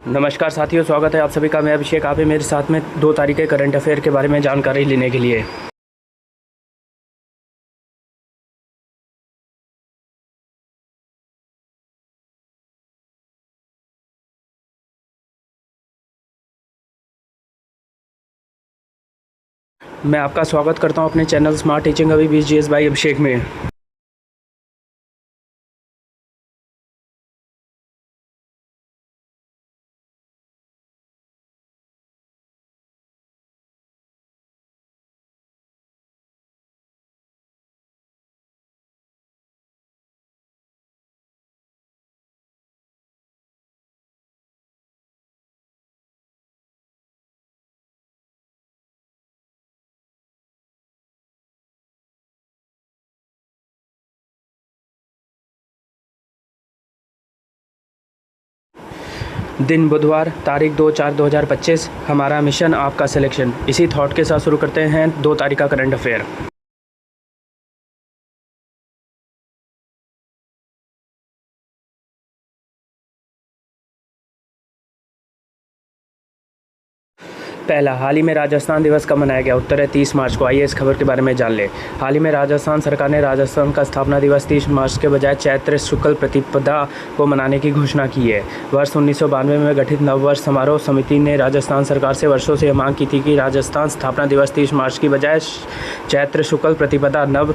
नमस्कार साथियों, स्वागत है आप सभी का। मैं अभिषेक, आप हैं मेरे साथ में 2 तारीख के करंट अफेयर के बारे में जानकारी लेने के लिए। मैं आपका स्वागत करता हूं अपने चैनल स्मार्ट टीचिंग अभी BGS बाई अभिषेक में। दिन बुधवार, तारीख 2/4/2025। हमारा मिशन आपका सिलेक्शन। इसी थॉट के साथ शुरू करते हैं 2 तारीख का करंट अफेयर। पहला, हाल ही में राजस्थान दिवस कब मनाया गया? उत्तर है 30 मार्च को। आइए इस खबर के बारे में जान ले। हाल ही में राजस्थान सरकार ने राजस्थान का स्थापना दिवस 30 मार्च के बजाय चैत्र शुक्ल प्रतिपदा को मनाने की घोषणा की है। वर्ष 1992 में गठित नववर्ष समारोह समिति ने राजस्थान सरकार से वर्षों से मांग की थी कि राजस्थान स्थापना दिवस 30 मार्च की बजाय चैत्र शुक्ल प्रतिपदा नव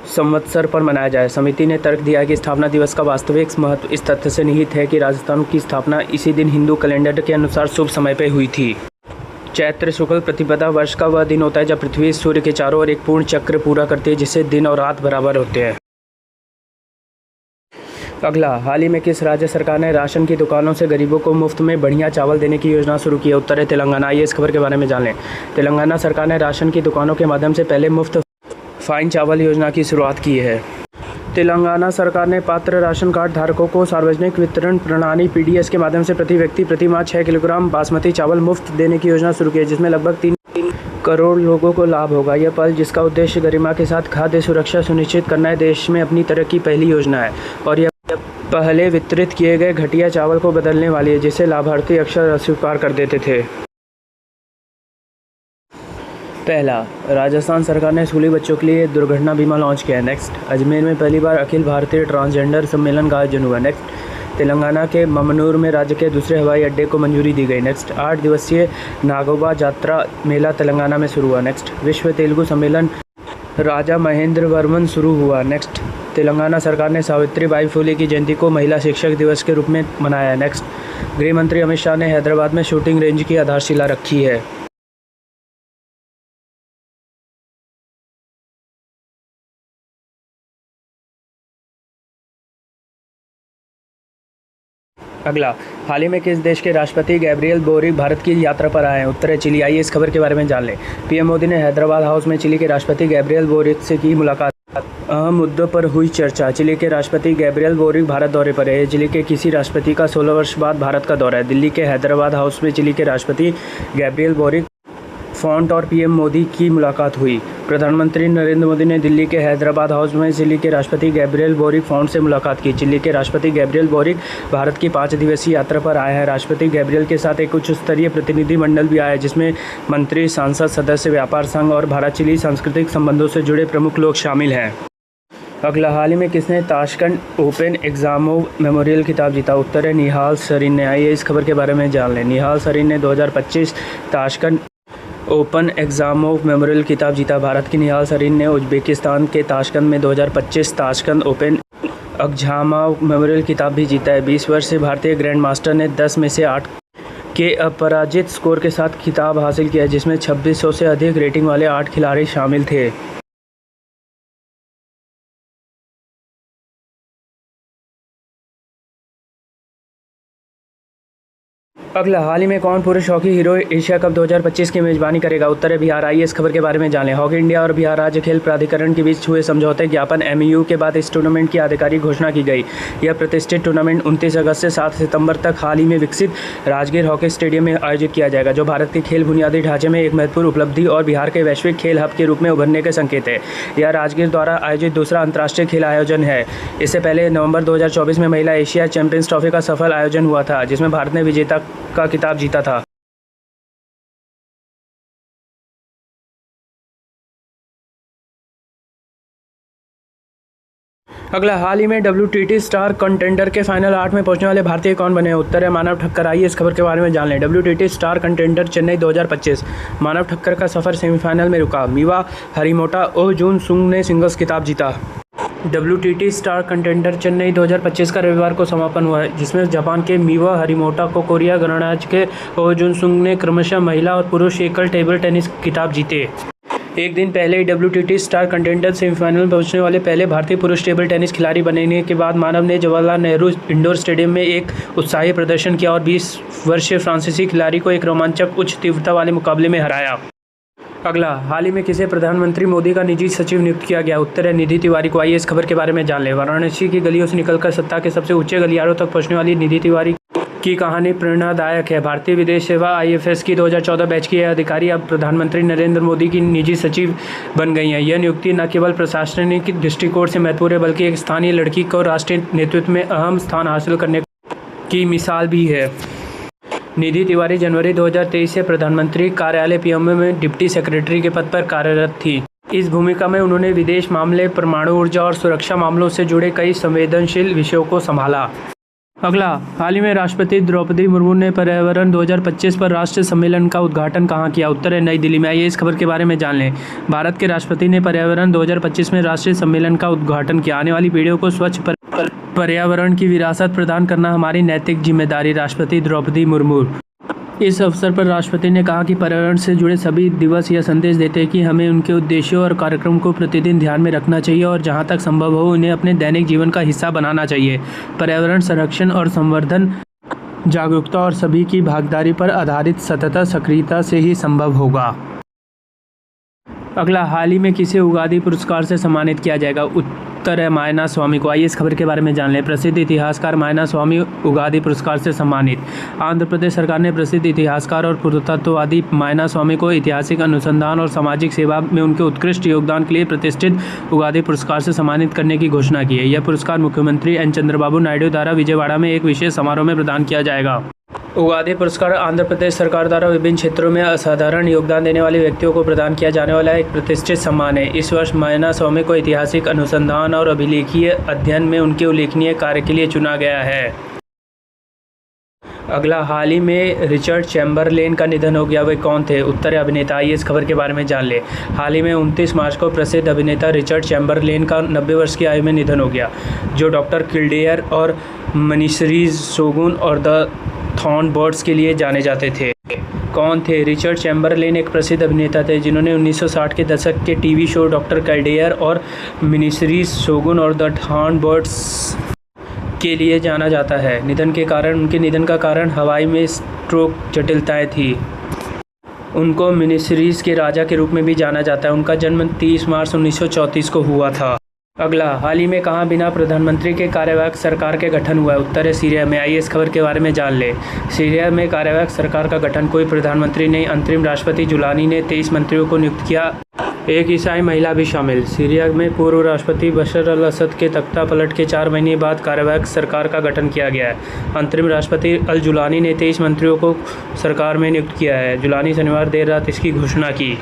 संवत्सर पर मनाया जाए। समिति ने तर्क दिया कि स्थापना दिवस का वास्तविक महत्व इस तथ्य से निहित है कि राजस्थान की स्थापना इसी दिन हिंदू कैलेंडर के अनुसार शुभ समय पर हुई थी। चैत्र शुक्ल प्रतिपदा वर्ष का वह दिन होता है जब पृथ्वी सूर्य के चारों ओर एक पूर्ण चक्र पूरा करती है, जिससे दिन और रात बराबर होते हैं। अगला, हाल ही में किस राज्य सरकार ने राशन की दुकानों से गरीबों को मुफ्त में बढ़िया चावल देने की योजना शुरू की है? उत्तर है तेलंगाना। आइए इस खबर के बारे में जान लें। तेलंगाना सरकार ने राशन की दुकानों के माध्यम से पहले मुफ्त फाइन चावल योजना की शुरुआत की है। तेलंगाना सरकार ने पात्र राशन कार्ड धारकों को सार्वजनिक वितरण प्रणाली PDS के माध्यम से प्रति व्यक्ति प्रति माह 6 किलोग्राम बासमती चावल मुफ्त देने की योजना शुरू की है, जिसमें लगभग 3 करोड़ लोगों को लाभ होगा। यह पहल, जिसका उद्देश्य गरिमा के साथ खाद्य सुरक्षा सुनिश्चित करना है, देश में अपनी तरह की पहली योजना है और यह पहले वितरित किए गए घटिया चावल को बदलने वाली है, जिसे लाभार्थी अक्सर अस्वीकार कर देते थे। पहला, राजस्थान सरकार ने स्कूली बच्चों के लिए दुर्घटना बीमा लॉन्च किया है। नेक्स्ट, अजमेर में पहली बार अखिल भारतीय ट्रांसजेंडर सम्मेलन का आयोजन हुआ। नेक्स्ट, तेलंगाना के ममनूर में राज्य के दूसरे हवाई अड्डे को मंजूरी दी गई। नेक्स्ट, 8 दिवसीय नागोबा जात्रा मेला तेलंगाना में शुरू हुआ। नेक्स्ट, विश्व तेलुगु सम्मेलन राजा महेंद्र वर्मन शुरू हुआ। नेक्स्ट, तेलंगाना सरकार ने सावित्री बाई फुले की जयंती को महिला शिक्षक दिवस के रूप में मनाया। नेक्स्ट, गृह मंत्री अमित शाह ने हैदराबाद में शूटिंग रेंज की आधारशिला रखी है। अगला, हाल ही में किस देश के राष्ट्रपति गैब्रियल बोरिक भारत की यात्रा पर आए हैं? उत्तर है चिली। आइए इस खबर के बारे में जान लें। PM मोदी ने हैदराबाद हाउस में चिली के राष्ट्रपति गैब्रियल बोरिक से की मुलाकात। अहम मुद्दों पर हुई चर्चा। चिली के राष्ट्रपति गैब्रियल बोरिक भारत दौरे पर है। चिली के किसी राष्ट्रपति का 16 वर्ष बाद भारत का दौरा है। दिल्ली के हैदराबाद हाउस में चिली के राष्ट्रपति गैब्रियल बोरिक फॉन्ट और PM मोदी की मुलाकात हुई। प्रधानमंत्री नरेंद्र मोदी ने दिल्ली के हैदराबाद हाउस में चिली के राष्ट्रपति गैब्रियल बोरिक फॉन्ट से मुलाकात की। चिली के राष्ट्रपति गैब्रियल बोरिक भारत की 5 दिवसीय यात्रा पर आए हैं। राष्ट्रपति गैब्रियल के साथ एक उच्च स्तरीय प्रतिनिधिमंडल भी आया है, जिसमें मंत्री, सांसद, सदस्य, व्यापार संघ और भारत चिली सांस्कृतिक संबंधों से जुड़े प्रमुख लोग शामिल हैं। अगला, हाल ही में किसने ताशकंद ओपन एग्जामोव मेमोरियल खिताब जीता? उत्तर है निहाल सरीन ने। आइए इस खबर के बारे में जान लें। निहाल सरीन ने 2025 ताशकंद ओपन एग्जामोव मेमोरियल खिताब जीता। भारत की निहाल सरीन ने उज्बेकिस्तान के ताशकंद में 2025 ताशकंद ओपन एग्जामोव मेमोरियल खिताब भी जीता है। 20 वर्ष से भारतीय ग्रैंड मास्टर ने 10 में से 8 के अपराजित स्कोर के साथ खिताब हासिल किया, जिसमें 2600 से अधिक रेटिंग वाले 8 खिलाड़ी शामिल थे। अगला, हाल ही में कौन पुरुष हॉकी हीरो एशिया कप 2025 की मेजबानी करेगा? उत्तर है बिहार। आइए इस खबर के बारे में जानें। हॉकी इंडिया और बिहार राज्य खेल प्राधिकरण के बीच हुए समझौते ज्ञापन MOU के बाद इस टूर्नामेंट की आधिकारिक घोषणा की गई। यह प्रतिष्ठित टूर्नामेंट 29 अगस्त से 7 सितंबर तक हाल ही में विकसित राजगीर हॉकी स्टेडियम में आयोजित किया जाएगा, जो भारत के खेल बुनियादी ढांचे में एक महत्वपूर्ण उपलब्धि और बिहार के वैश्विक खेल हब के रूप में उभरने के संकेत है। यह राजगीर द्वारा आयोजित दूसरा अंतर्राष्ट्रीय खेल आयोजन है। इससे पहले नवंबर 2024 में महिला एशिया चैंपियंस ट्रॉफी का सफल आयोजन हुआ था, जिसमें भारत ने विजेता का खिताब जीता था। अगला, हाल ही में WTT स्टार कंटेंडर के फाइनल 8 में पहुंचने वाले भारतीय कौन बने? उत्तर है मानव ठक्कर। आइए इस खबर के बारे में जान लें। WTT स्टार कंटेंडर चेन्नई 2025, मानव ठक्कर का सफर सेमीफाइनल में रुका। मिवा हरिमोटा ओह जून सुंग ने सिंगल्स खिताब जीता। WTT स्टार कंटेंडर चेन्नई 2025 का रविवार को समापन हुआ है, जिसमें जापान के मिवा हरिमोटा को कोरिया गणराज्य के ओह जून सुंग ने क्रमशः महिला और पुरुष एकल टेबल टेनिस खिताब जीते। एक दिन पहले ही WTT स्टार कंटेंडर सेमीफाइनल में पहुंचने वाले पहले भारतीय पुरुष टेबल टेनिस खिलाड़ी बनने के बाद मानव ने जवाहरलाल नेहरू इंडोर स्टेडियम में एक उत्साही प्रदर्शन किया और 20 वर्षीय फ्रांसीसी खिलाड़ी को एक रोमांचक उच्च तीव्रता वाले मुकाबले में हराया। अगला, हाल ही में किसे प्रधानमंत्री मोदी का निजी सचिव नियुक्त किया गया? उत्तर है निधि तिवारी को। आइए इस खबर के बारे में जान लें। वाराणसी की गलियों से निकलकर सत्ता के सबसे ऊंचे गलियारों तक पहुंचने वाली निधि तिवारी की कहानी प्रेरणादायक है। भारतीय विदेश सेवा IFS की 2014 बैच की यह अधिकारी अब प्रधानमंत्री नरेंद्र मोदी की निजी सचिव बन गई हैं। यह नियुक्ति न केवल प्रशासनिक दृष्टिकोण से महत्वपूर्ण है, बल्कि एक स्थानीय लड़की को राष्ट्रीय नेतृत्व में अहम स्थान हासिल करने की मिसाल भी है। निधि तिवारी जनवरी 2023 से प्रधानमंत्री कार्यालय PMO में डिप्टी सेक्रेटरी के पद पर कार्यरत थी। इस भूमिका में उन्होंने विदेश मामले, परमाणु ऊर्जा और सुरक्षा मामलों से जुड़े कई संवेदनशील विषयों को संभाला। अगला, हाल ही में राष्ट्रपति द्रौपदी मुर्मू ने पर्यावरण 2025 पर राष्ट्रीय सम्मेलन का उद्घाटन कहाँ किया? उत्तर है नई दिल्ली में। आइए इस खबर के बारे में जान लें। भारत के राष्ट्रपति ने पर्यावरण 2025 में राष्ट्रीय सम्मेलन का उद्घाटन किया। आने वाली पीढ़ियों को स्वच्छ पर्यावरण की विरासत प्रदान करना हमारी नैतिक जिम्मेदारी। राष्ट्रपति द्रौपदी मुर्मू। इस अवसर पर राष्ट्रपति ने कहा कि पर्यावरण से जुड़े सभी दिवस यह संदेश देते हैं कि हमें उनके उद्देश्यों और कार्यक्रम को प्रतिदिन ध्यान में रखना चाहिए और जहां तक संभव हो उन्हें अपने दैनिक जीवन का हिस्सा बनाना चाहिए। पर्यावरण संरक्षण और संवर्धन जागरूकता और सभी की भागीदारी पर आधारित सतत सक्रियता से ही संभव होगा। अगला, हाल ही में किसे उगादी पुरस्कार से सम्मानित किया जाएगा? उत्तर है मायना स्वामी को। आइए इस खबर के बारे में जान लें। प्रसिद्ध इतिहासकार मायना स्वामी उगादी पुरस्कार से सम्मानित। आंध्र प्रदेश सरकार ने प्रसिद्ध इतिहासकार और पुरातत्ववादी मायना स्वामी को ऐतिहासिक अनुसंधान और सामाजिक सेवा में उनके उत्कृष्ट योगदान के लिए प्रतिष्ठित उगादी पुरस्कार से सम्मानित करने की घोषणा की है। यह पुरस्कार मुख्यमंत्री N चंद्रबाबू नायडू द्वारा विजयवाड़ा में एक विशेष समारोह में प्रदान किया जाएगा। उगादी पुरस्कार आंध्र प्रदेश सरकार द्वारा विभिन्न क्षेत्रों में असाधारण योगदान देने वाले व्यक्तियों को प्रदान किया जाने वाला एक प्रतिष्ठित सम्मान है। इस वर्ष मायना स्वामी को ऐतिहासिक अनुसंधान और अभिलेखीय अध्ययन में उनके उल्लेखनीय कार्य के लिए चुना गया है। अगला, हाल ही में रिचर्ड चैम्बरलेन का निधन हो गया। वे कौन थे? उत्तर है अभिनेता। आइए इस खबर के बारे में जान ले। हाल ही में 29 मार्च को प्रसिद्ध अभिनेता रिचर्ड चैम्बरलेन का 90 वर्ष की आयु में निधन हो गया, जो डॉक्टर किल्डेयर और मिनीसीरीज शोगुन और द थॉर्नबर्ड्स के लिए जाने जाते थे। कौन थे? रिचर्ड चैम्बरलेन एक प्रसिद्ध अभिनेता थे जिन्होंने 1960 के दशक के टीवी शो डॉक्टर किल्डेयर और मिनीसीरीज शोगुन और द थॉर्नबर्ड्स के लिए जाना जाता है। उनके निधन का कारण हवाई में स्ट्रोक जटिलताएं थी। उनको मिनीसीरीज के राजा के रूप में भी जाना जाता है। उनका जन्म 30 मार्च 1934 को हुआ था। अगला, हाल ही में कहाँ बिना प्रधानमंत्री के कार्यवाहक सरकार के गठन हुआ है? उत्तर है सीरिया में। आइए इस खबर के बारे में जान ले। सीरिया में कार्यवाहक सरकार का गठन कोई प्रधानमंत्री नहीं, अंतरिम राष्ट्रपति जुलानी ने 23 मंत्रियों को नियुक्त किया, एक ईसाई महिला भी शामिल। सीरिया में पूर्व राष्ट्रपति बशर अल असद के तख्ता पलट के 4 महीने बाद कार्यवाहक सरकार का गठन किया गया है। अंतरिम राष्ट्रपति अल जुलानी ने 23 मंत्रियों को सरकार में नियुक्त किया है। जुलानी शनिवार देर रात इसकी घोषणा की।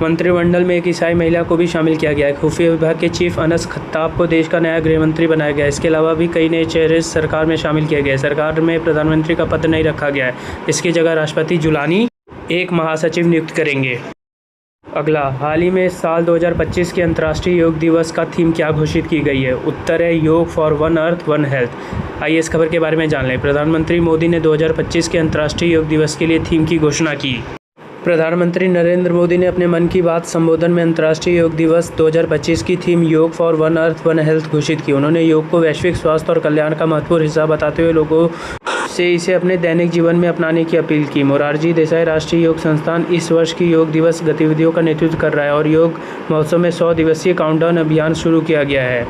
मंत्रिमंडल में एक ईसाई महिला को भी शामिल किया गया है। खुफिया विभाग के चीफ अनस खत्ताब को देश का नया गृह मंत्री बनाया गया है। इसके अलावा भी कई नए चेहरे सरकार में शामिल किए गए। सरकार में प्रधानमंत्री का पद नहीं रखा गया है। इसकी जगह राष्ट्रपति जुलानी एक महासचिव नियुक्त करेंगे। अगला, हाल ही में साल 2025 के अंतर्राष्ट्रीय योग दिवस का थीम क्या घोषित की गई है? उत्तर है योग for one earth one health. आइए इस खबर के बारे में जान लें। प्रधानमंत्री मोदी ने 2025 के अंतर्राष्ट्रीय योग दिवस के लिए थीम की घोषणा की। प्रधानमंत्री नरेंद्र मोदी ने अपने मन की बात संबोधन में अंतर्राष्ट्रीय योग दिवस 2025 की थीम योग for one earth one health घोषित की। उन्होंने योग को वैश्विक स्वास्थ्य और कल्याण का महत्वपूर्ण हिस्सा बताते हुए लोगों से इसे अपने दैनिक जीवन में अपनाने की अपील की। मोरारजी देसाई राष्ट्रीय योग संस्थान इस वर्ष की योग दिवस गतिविधियों का नेतृत्व कर रहा है और योग महोत्सव में 100 दिवसीय काउंटडाउन अभियान शुरू किया गया है।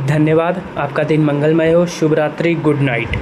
धन्यवाद। आपका दिन मंगलमय हो। शुभ रात्रि। Good night.